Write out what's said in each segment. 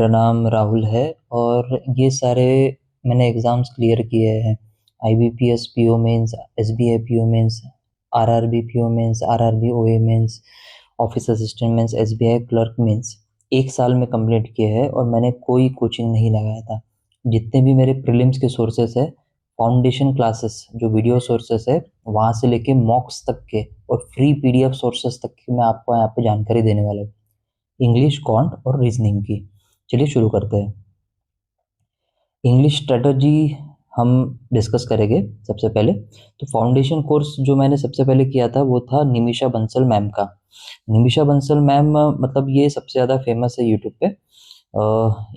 मेरा नाम राहुल है और ये सारे मैंने एग्ज़ाम्स क्लियर किए हैं। IBPS PO mains, SBI PO mains, RRB PO mains, RRB OA mains, office assistant mains, SBI clerk mains 1 साल में कंप्लीट किए हैं और मैंने कोई कोचिंग नहीं लगाया था। जितने भी मेरे प्रीलिम्स के सोर्सेस है, फाउंडेशन क्लासेस जो वीडियो सोर्सेस है, वहाँ से लेके मॉक्स तक के और फ्री पीडीएफ सोर्सेस तक की मैं आपको यहाँ पे जानकारी देने वाला हूँ, इंग्लिश, क्वांट और रीजनिंग की। चलिए शुरू करते हैं। इंग्लिश स्ट्रेटजी हम डिस्कस करेंगे सबसे पहले। तो फाउंडेशन कोर्स जो मैंने सबसे पहले किया था वो था निमिषा बंसल मैम का। निमिषा बंसल मैम मतलब ये सबसे ज़्यादा फेमस है यूट्यूब पे।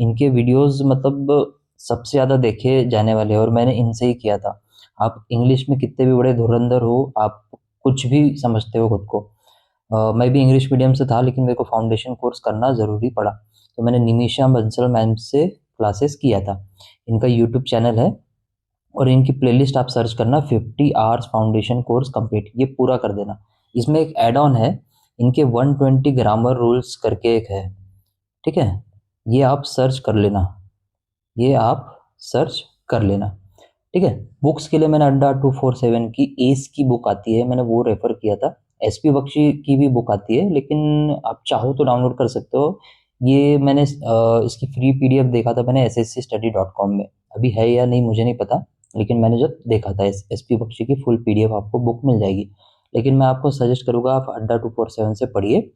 इनके वीडियोस मतलब सबसे ज़्यादा देखे जाने वाले हैं और मैंने इनसे ही किया था। आप इंग्लिश में कितने भी बड़े धुरंधर हो, आप कुछ भी समझते हो खुद को। मैं भी इंग्लिश मीडियम से था लेकिन मेरे को फाउंडेशन कोर्स करना ज़रूरी पड़ा, तो मैंने निमिषा बंसल मैम से क्लासेस किया था। इनका यूट्यूब चैनल है और इनकी प्लेलिस्ट आप सर्च करना 50 आवर्स फाउंडेशन कोर्स कंप्लीट, ये पूरा कर देना। इसमें एक एड ऑन है, इनके 120 ग्रामर रूल्स करके एक है, ठीक है। ये आप सर्च कर लेना, ये आप सर्च कर लेना, ठीक है। बुक्स के लिए मैंने अड्डा 247 की एस की बुक आती है, मैंने वो रेफर किया था। एसपी बख्शी की भी बुक आती है लेकिन आप चाहो तो डाउनलोड कर सकते हो। ये मैंने इसकी फ्री पीडीएफ देखा था मैंने sscstudy.com में, अभी है या नहीं मुझे नहीं पता, लेकिन मैंने जब देखा था एसपी बख्शी की फुल पीडीएफ आपको बुक मिल जाएगी। लेकिन मैं आपको सजेस्ट करूंगा आप अड्डा 247 से पढ़िए,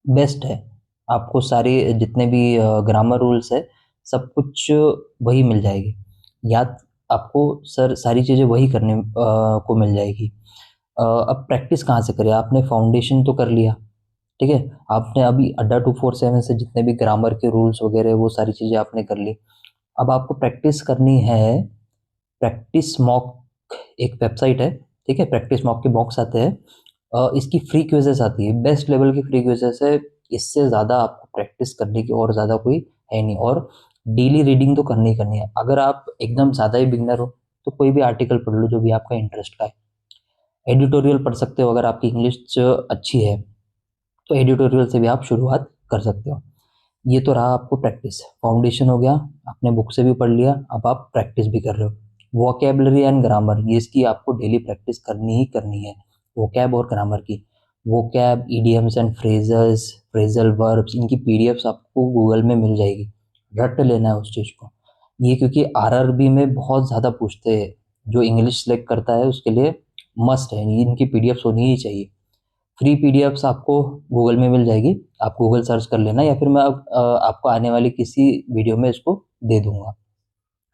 बेस्ट है। आपको सारे जितने भी ग्रामर रूल्स है सब कुछ वही मिल जाएगी, याद आपको सर सारी चीज़ें वही करने को मिल जाएगी। अब प्रैक्टिस कहाँ से करें, आपने फाउंडेशन तो कर लिया, ठीक है। आपने अभी अड्डा 247 से जितने भी ग्रामर के रूल्स वगैरह वो सारी चीज़ें आपने कर ली। अब आपको प्रैक्टिस करनी है। प्रैक्टिस मॉक एक वेबसाइट है, ठीक है। प्रैक्टिस मॉक के बॉक्स आते हैं, इसकी फ्री क्विजेस आती है, बेस्ट लेवल की फ्री क्विजेस है। इससे ज़्यादा आपको प्रैक्टिस करने की और ज़्यादा कोई है नहीं। और डेली रीडिंग तो करनी ही करनी है। अगर आप एकदम ज़्यादा ही बिगनर हो तो कोई भी आर्टिकल पढ़ लो जो भी आपका इंटरेस्ट का है। एडिटोरियल पढ़ सकते हो, अगर आपकी इंग्लिश अच्छी है तो एडिटोरियल से भी आप शुरुआत कर सकते हो। ये तो रहा आपको प्रैक्टिस, फाउंडेशन हो गया, आपने बुक से भी पढ़ लिया, अब आप प्रैक्टिस भी कर रहे हो। वोकेबलरी एंड ग्रामर, ये इसकी आपको डेली प्रैक्टिस करनी ही करनी है, वोकैब और ग्रामर की। Vocab, idioms and phrases, phrasal verbs, इनकी पीडीएफ्स आपको गूगल में मिल जाएगी, रट लेना है उस चीज़ को। ये क्योंकि आरआरबी में बहुत ज़्यादा पूछते हैं, जो इंग्लिश सेलेक्ट करता है उसके लिए मस्ट है, इनकी पीडीएफ्स होनी ही चाहिए। फ्री पीडीएफ्स आपको गूगल में मिल जाएगी, आप गूगल सर्च कर लेना या फिर मैं अब आपको आने वाली किसी वीडियो में इसको दे दूंगा।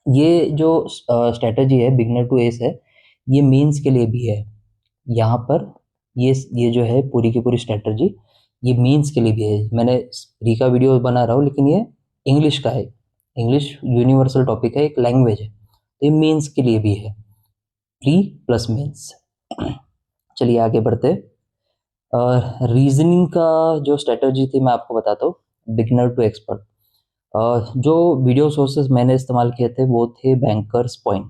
ये जो स्ट्रेटजी है बिगनर टू एस है, ये मेंस के लिए भी है। यहाँ पर ये जो है पूरी की पूरी स्ट्रेटजी ये मेंस के लिए भी है। मैंने फ्री का वीडियो बना रहा हूँ लेकिन ये इंग्लिश का है, इंग्लिश यूनिवर्सल टॉपिक है, एक लैंग्वेज है, तो ये मेंस के लिए भी है, प्री प्लस मेंस। चलिए आगे बढ़ते हैं। रीजनिंग का जो स्ट्रेटजी थी मैं आपको बताता हूँ, बिगनर टू एक्सपर्ट। जो वीडियो सोर्सेज मैंने इस्तेमाल किए थे वो थे बैंकर्स पॉइंट,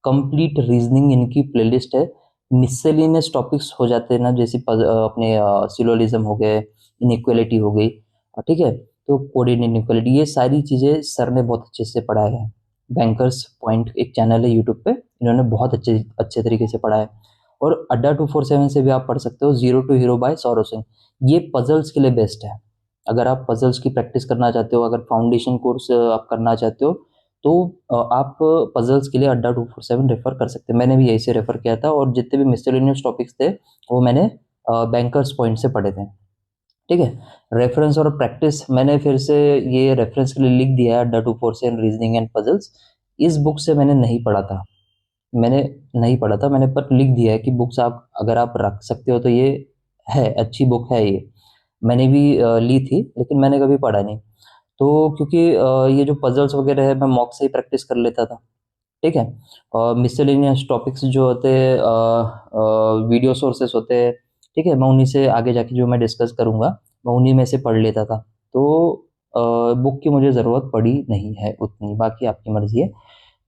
कंप्लीट रीजनिंग इनकी प्लेलिस्ट है। मिससेलिनियस टॉपिक्स हो जाते हैं ना, जैसे अपने सिलोलिज्म हो गए, इनइक्वालिटी हो गई, ठीक है, तो कोडेड इनइक्वालिटी, ये सारी चीज़ें सर ने बहुत अच्छे से पढ़ाया है। बैंकर्स पॉइंट एक चैनल है यूट्यूब पे, इन्होंने बहुत अच्छे अच्छे तरीके से पढ़ाया है। और अड्डा 247 से भी आप पढ़ सकते हो, zero to hero by Saurav Singh, ये पजल्स के लिए बेस्ट है। अगर आप पजल्स की प्रैक्टिस करना चाहते हो, अगर फाउंडेशन कोर्स आप करना चाहते हो तो आप पजल्स के लिए अड्डा 247 रेफर कर सकते हैं। मैंने भी यही से रेफर किया था और जितने भी मिसलेनियस टॉपिक्स थे वो मैंने बैंकर्स पॉइंट से पढ़े थे, ठीक है। रेफरेंस और प्रैक्टिस मैंने फिर से ये रेफरेंस के लिए लिख दिया है, अड्डा 247 रीजनिंग एंड पजल्स। इस बुक से मैंने नहीं पढ़ा था, मैंने पर लिख दिया है कि बुक्स आप अगर आप रख सकते हो तो ये है, अच्छी बुक है ये। मैंने भी ली थी लेकिन मैंने कभी पढ़ा नहीं। तो क्योंकि ये जो पजल्स वगैरह है मैं मॉक से ही प्रैक्टिस कर लेता था, ठीक है। और मिसलेनियस टॉपिक्स जो होते हैं, वीडियो सोर्सेस होते हैं, ठीक है, मैं उन्हीं से आगे जाके जो मैं डिस्कस करूँगा मैं उन्हीं में से पढ़ लेता था। तो बुक की मुझे ज़रूरत पड़ी नहीं है उतनी, बाकी आपकी मर्जी है।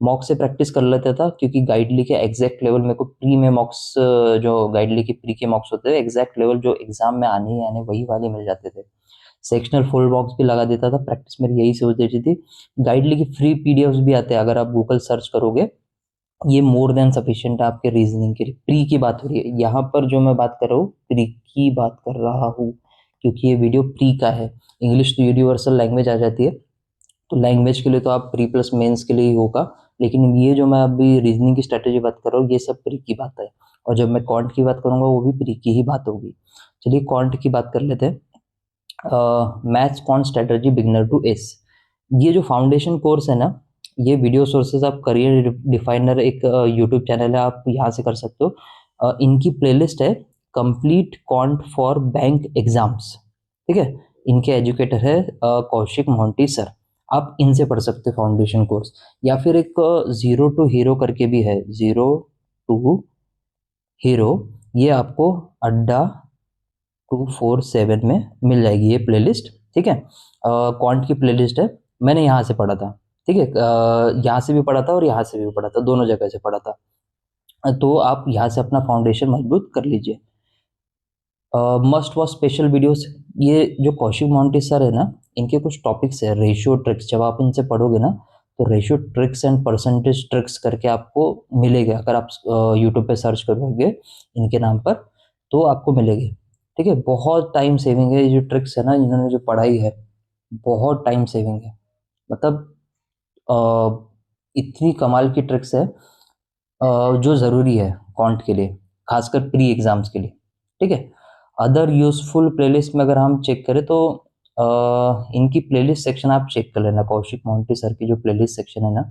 मॉक से प्रैक्टिस कर लेता था क्योंकि गाइडली के एग्जैक्ट लेवल मेरे को प्री में मॉक्स, जो गाइडली के प्री के मॉक्स होते हैं एग्जैक्ट लेवल जो एग्जाम में आने ही आने वही वाले मिल जाते थे। सेक्शनल फुल बॉक्स भी लगा देता था। प्रैक्टिस मेरी यही से हो जाती थी। गाइडली की फ्री पीडीएफ्स भी आते हैं, अगर आप गूगल सर्च करोगे। ये मोर देन सफिशिएंट है आपके रीजनिंग के लिए। प्री की बात हो रही है यहाँ पर, जो मैं बात कर रहा हूँ प्री की बात कर रहा हूँ, क्योंकि ये वीडियो प्री का है। इंग्लिश तो यूनिवर्सल लैंग्वेज आ जाती है, तो लैंग्वेज के लिए तो आप प्री प्लस मेंस के लिए ही होगा। लेकिन ये जो मैं अभी रीजनिंग की स्ट्रेटेजी बात कर रहा हूँ, ये सब प्री की बात है। और जब मैं क्वांट की बात करूंगा, वो भी प्री की ही बात होगी। चलिए क्वांट की बात कर लेते हैं। Maths quant strategy beginner to ace, ये जो फाउंडेशन कोर्स है ना, ये वीडियो सोर्सेज आप करियर डिफाइनर एक यूट्यूब चैनल है, आप यहाँ से कर सकते हो। इनकी प्लेलिस्ट है complete quant for bank exams, ठीक है। इनके एजुकेटर है कौशिक मोंटी सर। आप इनसे पढ़ सकते हो फाउंडेशन कोर्स। या फिर एक जीरो टू हीरो करके भी है, जीरो टू हीरो, ये आपको अड्डा 247 में मिल जाएगी ये प्लेलिस्ट, ठीक है। क्वांट की प्लेलिस्ट है, मैंने यहाँ से पढ़ा था, ठीक है। यहाँ से भी पढ़ा था और यहाँ से भी पढ़ा था, दोनों जगह से पढ़ा था। तो आप यहाँ से अपना फाउंडेशन मजबूत कर लीजिए। मस्ट वॉच स्पेशल वीडियोस, ये जो कौशिक मोंटी सर है ना, इनके कुछ टॉपिक्स है रेशियो ट्रिक्स। जब आप इनसे पढ़ोगे ना, तो ratio tricks and percentage tricks करके आपको मिलेगा। अगर आप यूट्यूब पे सर्च करोगे इनके नाम पर, तो आपको मिलेगी, ठीक है। बहुत टाइम सेविंग है ये जो ट्रिक्स है ना, इन्होंने जो पढ़ाई है, बहुत टाइम सेविंग है। मतलब इतनी कमाल की ट्रिक्स है जो ज़रूरी है क्वांट के लिए, खासकर प्री एग्जाम्स के लिए, ठीक है। अदर यूजफुल प्लेलिस्ट में अगर हम चेक करें तो इनकी प्लेलिस्ट सेक्शन आप चेक कर लेना। कौशिक मोंटी सर की जो प्लेलिस्ट सेक्शन है ना,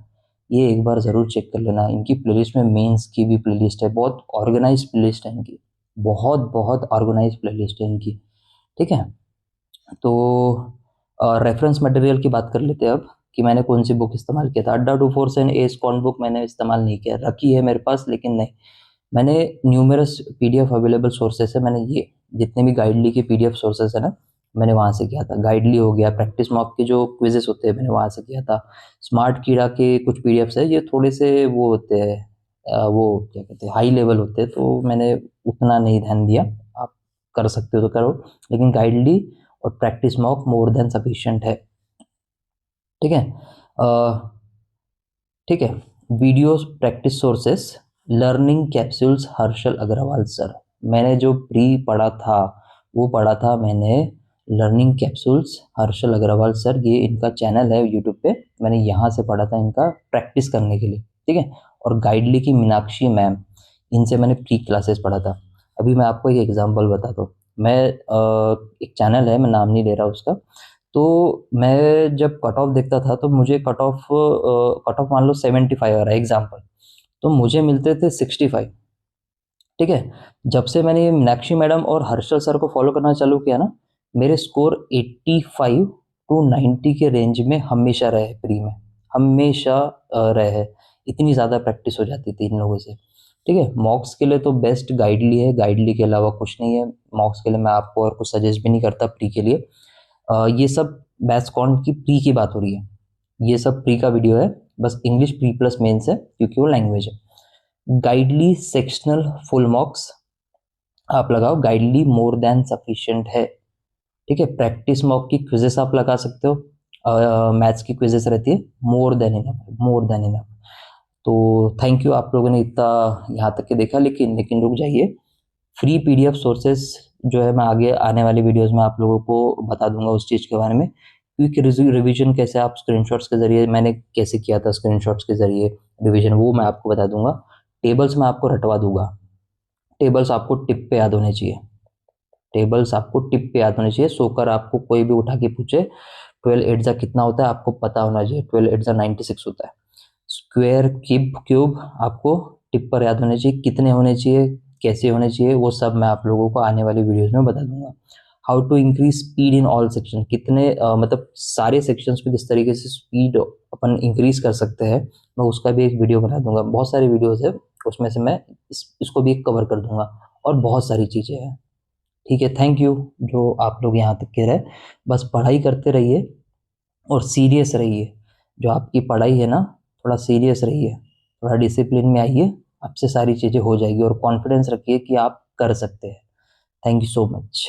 ये एक बार ज़रूर चेक कर लेना। इनकी प्लेलिस्ट में मेंस की भी प्लेलिस्ट है, बहुत ऑर्गेनाइज प्लेलिस्ट है इनकी, बहुत बहुत ऑर्गेनाइज प्लेलिस्ट है इनकी, ठीक है। तो रेफरेंस मटेरियल की बात कर लेते हैं अब, कि मैंने कौन सी बुक इस्तेमाल किया था। अड्डा 247 एस कॉन बुक मैंने इस्तेमाल नहीं किया, रखी है मेरे पास लेकिन नहीं। मैंने न्यूमरस पीडीएफ अवेलेबल सोर्सेस है, मैंने ये जितने भी गाइडली के पीडीएफ सोर्सेस है ना, मैंने वहाँ से किया था। गाइडली हो गया, प्रैक्टिस मॉक के जो क्विजेस होते हैं, मैंने वहाँ से किया था। स्मार्ट कीड़ा के कुछ पीडीएफ्स है, ये थोड़े से वो होते हैं, वो क्या कहते हैं, हाई लेवल होते हैं, तो मैंने उतना नहीं ध्यान दिया। आप कर सकते हो तो करो, लेकिन गाइडली और practice mock more than sufficient है, ठीक है। ठीक है, videos practice sources learning capsules Harshal Agrawal sir. मैंने जो प्री पढ़ा था वो पढ़ा था मैंने learning capsules Harshal Agrawal sir, ये इनका चैनल है यूट्यूब पे, मैंने यहाँ से पढ़ा था इनका प्रैक्टिस करने के लिए, ठीक है। और गाइडली की मीनाक्षी मैम, इनसे मैंने प्री क्लासेस पढ़ा था। अभी मैं आपको एक एग्जांपल बताता हूँ। मैं एक चैनल है, मैं नाम नहीं ले रहा उसका, तो मैं जब कट ऑफ देखता था, तो मुझे कट ऑफ मान लो 75 आ रहा है एग्जाम्पल, तो मुझे मिलते थे 65, ठीक है। जब से मैंने ये मीनाक्षी मैडम और हर्षल सर को फॉलो करना चालू किया ना, मेरे स्कोर 85 टू 90 के रेंज में हमेशा रहे, प्री में हमेशा रहे। इतनी ज़्यादा प्रैक्टिस हो जाती थी इन लोगों से, ठीक है। मॉक्स के लिए तो बेस्ट गाइडली है, गाइडली के अलावा कुछ नहीं है। मॉक्स के लिए मैं आपको और कुछ सजेस्ट भी नहीं करता प्री के लिए। ये सब बैस्कॉन की प्री की बात हो रही है, ये सब प्री का वीडियो है, बस इंग्लिश प्री प्लस मेंस है क्योंकि वो लैंग्वेज है। गाइडली सेक्शनल फुल मार्क्स आप लगाओ, गाइडली मोर देन सफिशिएंट है, ठीक है। प्रैक्टिस मॉक की क्विजेस आप लगा सकते हो, मैथ्स की क्विजेस रहती है, more than enough, more than enough. तो थैंक यू, आप लोगों ने इतना यहाँ तक के देखा, लेकिन लेकिन रुक जाइए। फ्री पीडीएफ सोर्सेस जो है, मैं आगे आने वाली वीडियोस में आप लोगों को बता दूंगा उस चीज़ के बारे में। क्विक रिवीजन कैसे आप स्क्रीनशॉट्स के जरिए, मैंने कैसे किया था स्क्रीनशॉट्स के जरिए रिवीजन, वो मैं आपको बता दूंगा। टेबल्स मैं आपको रटवा दूंगा, टेबल्स आपको टिप पे याद होने चाहिए, टेबल्स आपको टिप पे याद होने चाहिए। सोकर आपको कोई भी उठा के पूछे 12 8 जा कितना होता है, आपको पता होना चाहिए। 12 8 जा 96 होता है। स्क्वायर क्यूब आपको टिप पर याद होने चाहिए, कितने होने चाहिए, कैसे होने चाहिए, वो सब मैं आप लोगों को आने वाली वीडियोस में बता दूंगा। How to increase speed in all section, कितने मतलब सारे सेक्शंस पे किस तरीके से स्पीड अपन इंक्रीज कर सकते हैं, मैं उसका भी एक वीडियो बना दूंगा। बहुत सारी वीडियोस है, उसमें से मैं इसको भी कवर कर दूंगा, और बहुत सारी चीज़ें हैं, ठीक है। थैंक यू जो आप लोग यहाँ तक के रहे, बस पढ़ाई करते रहिए और सीरियस रहिए। जो आपकी पढ़ाई है ना, थोड़ा सीरियस रहिए, थोड़ा डिसिप्लिन में आइए, आपसे सारी चीज़ें हो जाएगी, और कॉन्फिडेंस रखिए कि आप कर सकते हैं। Thank you so much.